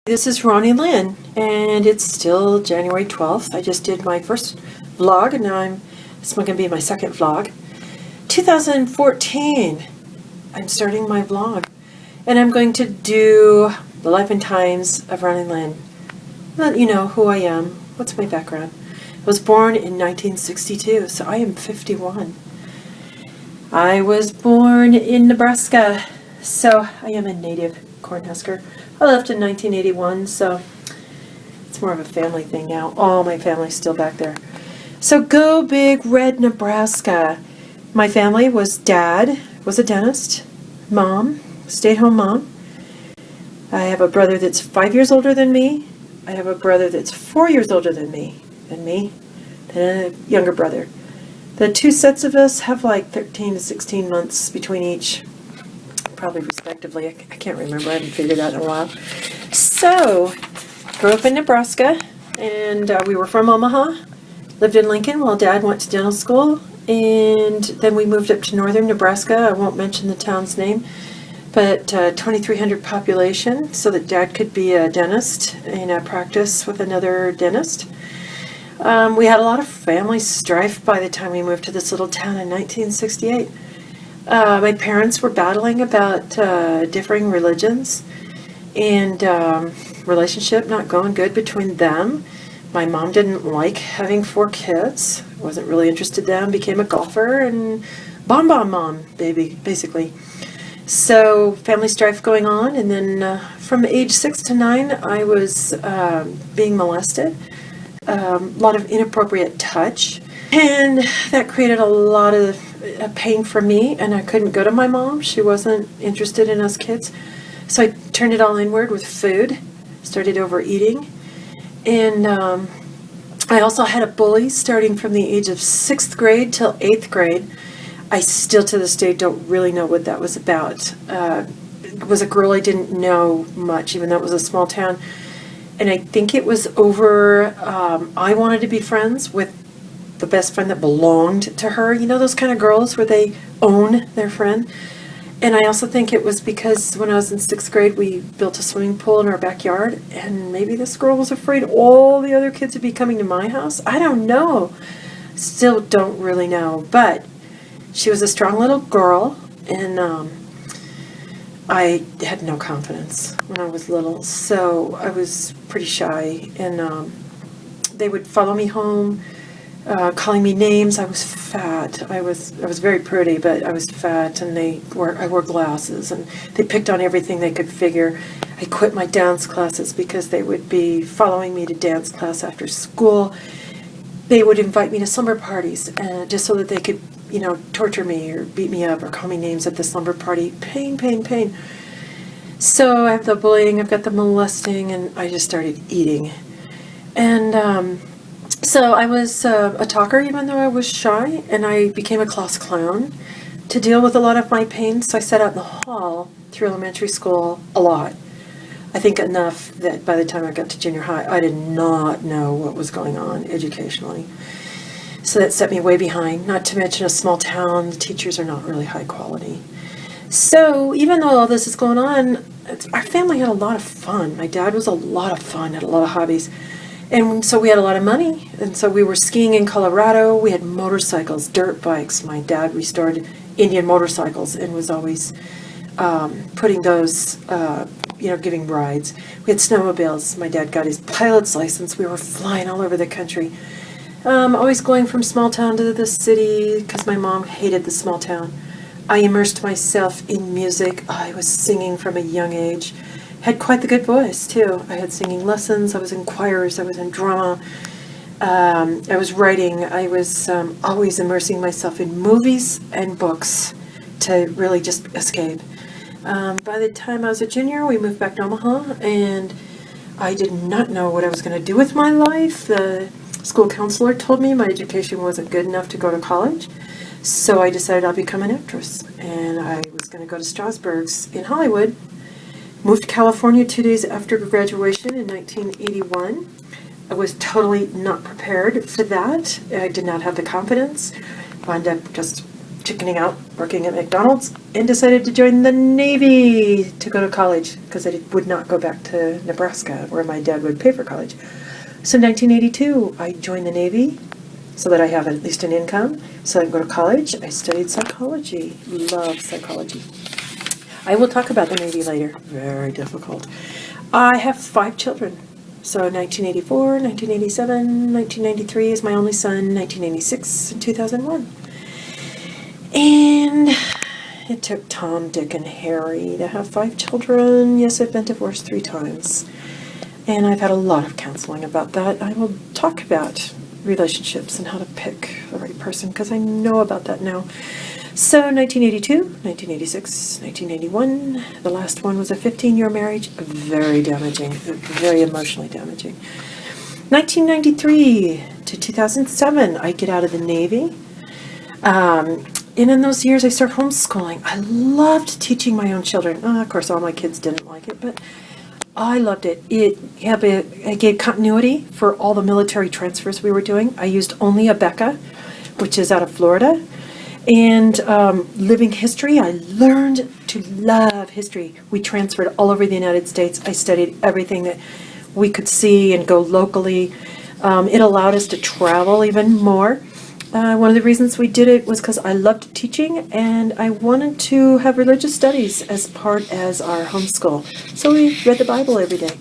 This is Ronni Lynn, and it's still January 12th. I just did my first vlog, and now it's going to be my second vlog. 2014, I'm starting my vlog, and I'm going to do the life and times of Ronni Lynn. Let you know who I am, what's my background. I was born in 1962, so I am 51. I was born in Nebraska, so I am a native Cornhusker. I left in 1981, so it's more of a family thing now. All my family's still back there. So go big red Nebraska. My family was dad was a dentist, mom, stay-at-home mom. I have a brother that's 5 years older than me. I have a brother that's 4 years older than me, and a younger brother. The two sets of us have like 13 to 16 months between each. Probably respectively. I can't remember. I haven't figured that in a while. So, grew up in Nebraska, and we were from Omaha. Lived in Lincoln while Dad went to dental school, and then we moved up to northern Nebraska. I won't mention the town's name, but 2,300 population, so that Dad could be a dentist in a practice with another dentist. We had a lot of family strife by the time we moved to this little town in 1968. My parents were battling about differing religions and relationship not going good between them. My mom didn't like having 4 kids, wasn't really interested in them, became a golfer, and bonbon mom, baby, basically. So family strife going on, and then from age 6 to 9, I was being molested. A lot of inappropriate touch, and that created a lot of pain for me, and I couldn't go to my mom. She wasn't interested in us kids, so I turned it all inward with food, started overeating, and I also had a bully starting from the age of 6th grade till 8th grade. I still to this day don't really know what that was about. It was a girl I didn't know much, even though it was a small town, and I think it was over, I wanted to be friends with the best friend that belonged to her. You know those kind of girls where they own their friend? And I also think it was because when I was in 6th grade, we built a swimming pool in our backyard, and maybe this girl was afraid all the other kids would be coming to my house. I don't know. Still don't really know. But she was a strong little girl, and I had no confidence when I was little, so I was pretty shy, and they would follow me home, calling me names. I was fat. I was very pretty, but I was fat, and I wore glasses, and they picked on everything they could figure. I quit my dance classes because they would be following me to dance class after school. They would invite me to slumber parties, just so that they could, torture me or beat me up or call me names at the slumber party. Pain, pain, pain. So I have the bullying, I've got the molesting, and I just started eating. And so I was a talker, even though I was shy, and I became a class clown to deal with a lot of my pain. So I sat out in the hall through elementary school a lot. I think enough that by the time I got to junior high, I did not know what was going on educationally. So that set me way behind, not to mention a small town. The teachers are not really high quality. So even though all this is going on, our family had a lot of fun. My dad was a lot of fun, had a lot of hobbies. And so we had a lot of money, and so we were skiing in Colorado. We had motorcycles, dirt bikes. My dad restored Indian motorcycles and was always putting those, giving rides. We had snowmobiles. My dad got his pilot's license. We were flying all over the country. Always going from small town to the city because my mom hated the small town. I immersed myself in music. I was singing from a young age. Had quite the good voice, too. I had singing lessons. I was in choirs. I was in drama. I was writing. I was always immersing myself in movies and books to really just escape. By the time I was a junior, we moved back to Omaha, and I did not know what I was going to do with my life. The school counselor told me my education wasn't good enough to go to college, so I decided I'll become an actress, and I was going to go to Strasberg's in Hollywood. Moved to California 2 days after graduation in 1981. I was totally not prepared for that. I did not have the confidence. Wound up just chickening out, working at McDonald's, and decided to join the Navy to go to college because I would not go back to Nebraska where my dad would pay for college. So in 1982, I joined the Navy so that I have at least an income, so I can go to college. I studied psychology. Love psychology. I will talk about the Navy later. Very difficult. I have 5 children. So 1984, 1987, 1993 is my only son, 1986, and 2001. And it took Tom, Dick, and Harry to have 5 children. Yes, I've been divorced 3 times. And I've had a lot of counseling about that. I will talk about relationships and how to pick the right person because I know about that now. So 1982, 1986, 1981, the last one was a 15-year marriage, very damaging, very emotionally damaging. 1993 to 2007, I get out of the Navy. And in those years, I start homeschooling. I loved teaching my own children. Of course, all my kids didn't like it, but I loved it. It gave continuity for all the military transfers we were doing. I used only Abeka, which is out of Florida. And living history, I learned to love history. We transferred all over the United States. I studied everything that we could see and go locally. It allowed us to travel even more. One of the reasons we did it was because I loved teaching and I wanted to have religious studies as part as our homeschool. So we read the Bible every day.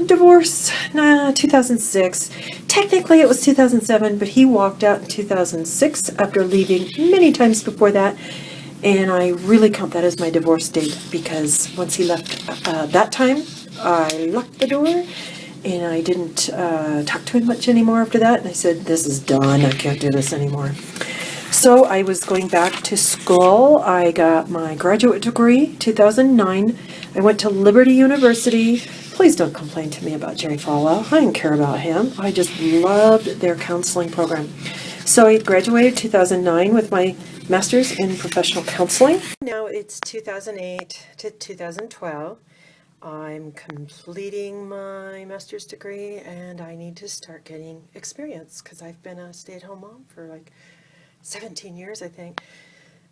Divorce, 2006. Technically it was 2007, but he walked out in 2006 after leaving many times before that. And I really count that as my divorce date because once he left that time, I locked the door and I didn't talk to him much anymore after that. And I said, this is done. I can't do this anymore. So I was going back to school. I got my graduate degree, 2009. I went to Liberty University. Please don't complain to me about Jerry Falwell. I didn't care about him. I just loved their counseling program. So I graduated 2009 with my master's in professional counseling. Now it's 2008 to 2012. I'm completing my master's degree and I need to start getting experience because I've been a stay-at-home mom for like 17 years, I think.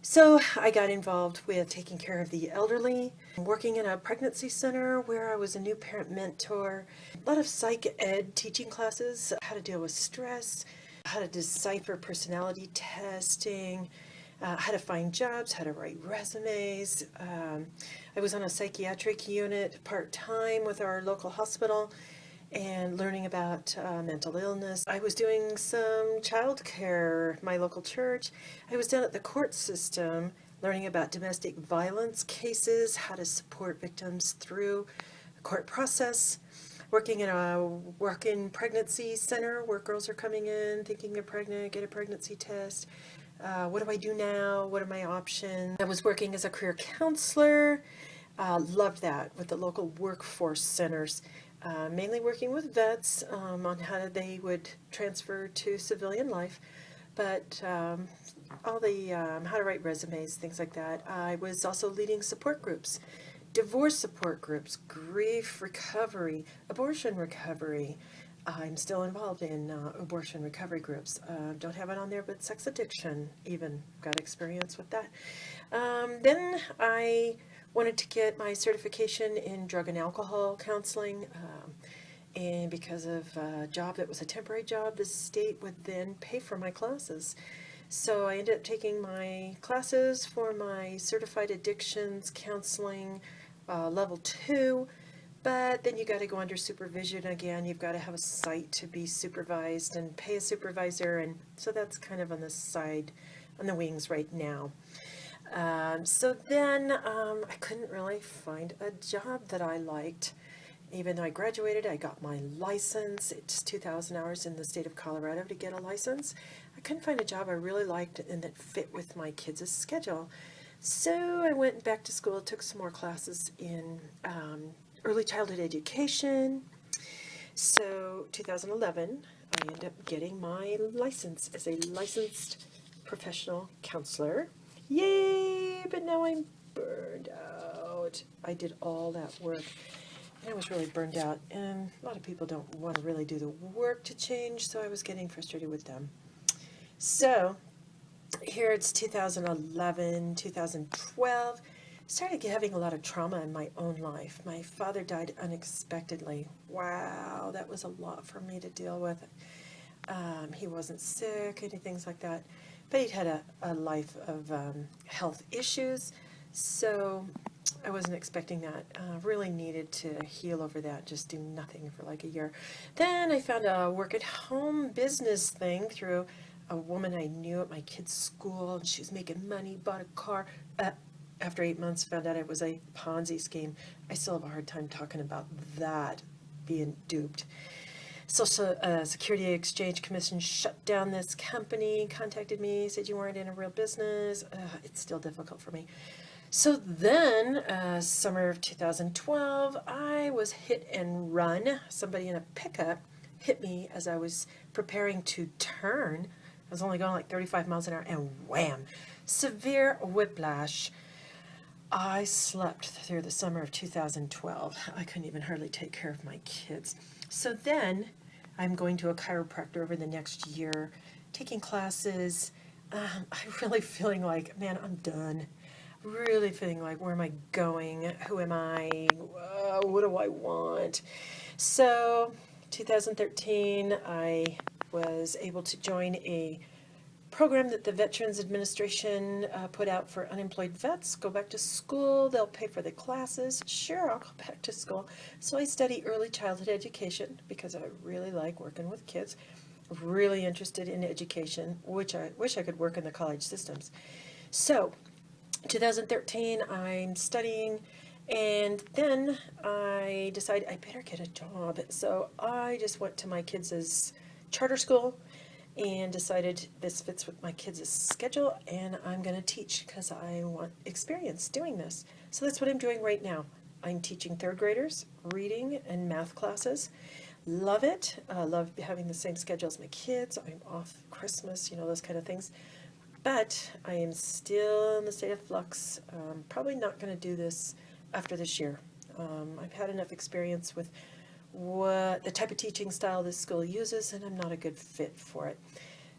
So I got involved with taking care of the elderly, working in a pregnancy center where I was a new parent mentor, a lot of psych ed teaching classes, how to deal with stress, how to decipher personality testing, how to find jobs, how to write resumes. I was on a psychiatric unit part-time with our local hospital and learning about mental illness. I was doing some childcare, my local church. I was down at the court system learning about domestic violence cases, how to support victims through the court process, working in a work-in pregnancy center where girls are coming in thinking they're pregnant, get a pregnancy test. What do I do now? What are my options? I was working as a career counselor. Loved that with the local workforce centers. Mainly working with vets on how they would transfer to civilian life, but all the how to write resumes, things like that. I was also leading support groups, divorce support groups, grief recovery, abortion recovery. I'm still involved in abortion recovery groups. Don't have it on there, but sex addiction, even got experience with that. Then I wanted to get my certification in drug and alcohol counseling, and because of a job that was a temporary job, the state would then pay for my classes. So I ended up taking my classes for my certified addictions counseling level 2, but then you got to go under supervision again. You've got to have a site to be supervised and pay a supervisor, and so that's kind of on the side, on the wings right now. So then I couldn't really find a job that I liked. Even though I graduated, I got my license. It's 2,000 hours in the state of Colorado to get a license. I couldn't find a job I really liked and that fit with my kids' schedule. So I went back to school, took some more classes in early childhood education. So 2011, I ended up getting my license as a licensed professional counselor. Yay! But now I'm burned out. I did all that work and I was really burned out, and a lot of people don't want to really do the work to change, so I was getting frustrated with them. So here it's 2011, 2012. Started having a lot of trauma in my own life. My father died unexpectedly. Wow, that was a lot for me to deal with. He wasn't sick, anything like that, but he'd had a life of health issues, so I wasn't expecting that. Really needed to heal over that, just do nothing for like a year. Then I found a work-at-home business thing through a woman I knew at my kid's school, and she was making money, bought a car. After 8 months, found out it was a Ponzi scheme. I still have a hard time talking about that, being duped. Social Security Exchange Commission shut down this company, contacted me, said you weren't in a real business. It's still difficult for me. So then, summer of 2012, I was hit and run. Somebody in a pickup hit me as I was preparing to turn. I was only going like 35 miles an hour, and wham! Severe whiplash. I slept through the summer of 2012. I couldn't even hardly take care of my kids. So then I'm going to a chiropractor over the next year, taking classes. I'm really feeling like, man, I'm done. Really feeling like, where am I going? Who am I? What do I want? So 2013, I was able to join a program that the Veterans Administration put out for unemployed vets. Go back to school, they'll pay for the classes. Sure, I'll go back to school. So I study early childhood education because I really like working with kids. Really interested in education, which I wish I could work in the college systems. So 2013, I'm studying, and then I decided I better get a job. So I just went to my kids' charter school and decided this fits with my kids' schedule, and I'm going to teach because I want experience doing this. So that's what I'm doing right now. I'm teaching third graders reading and math classes. Love it. Love having the same schedule as my kids. I'm off Christmas, those kind of things. But I am still in the state of flux. Probably not going to do this after this year. I've had enough experience with what the type of teaching style this school uses, and I'm not a good fit for it.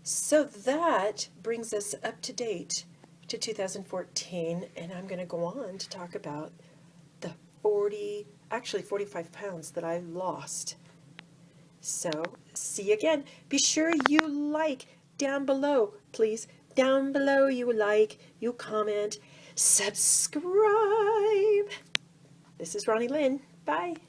So that brings us up to date to 2014, and I'm going to go on to talk about the 45 pounds that I lost. So see you again. Be sure you like down below, please. Down below, you like, you comment, subscribe. This is Ronni Lynn. Bye.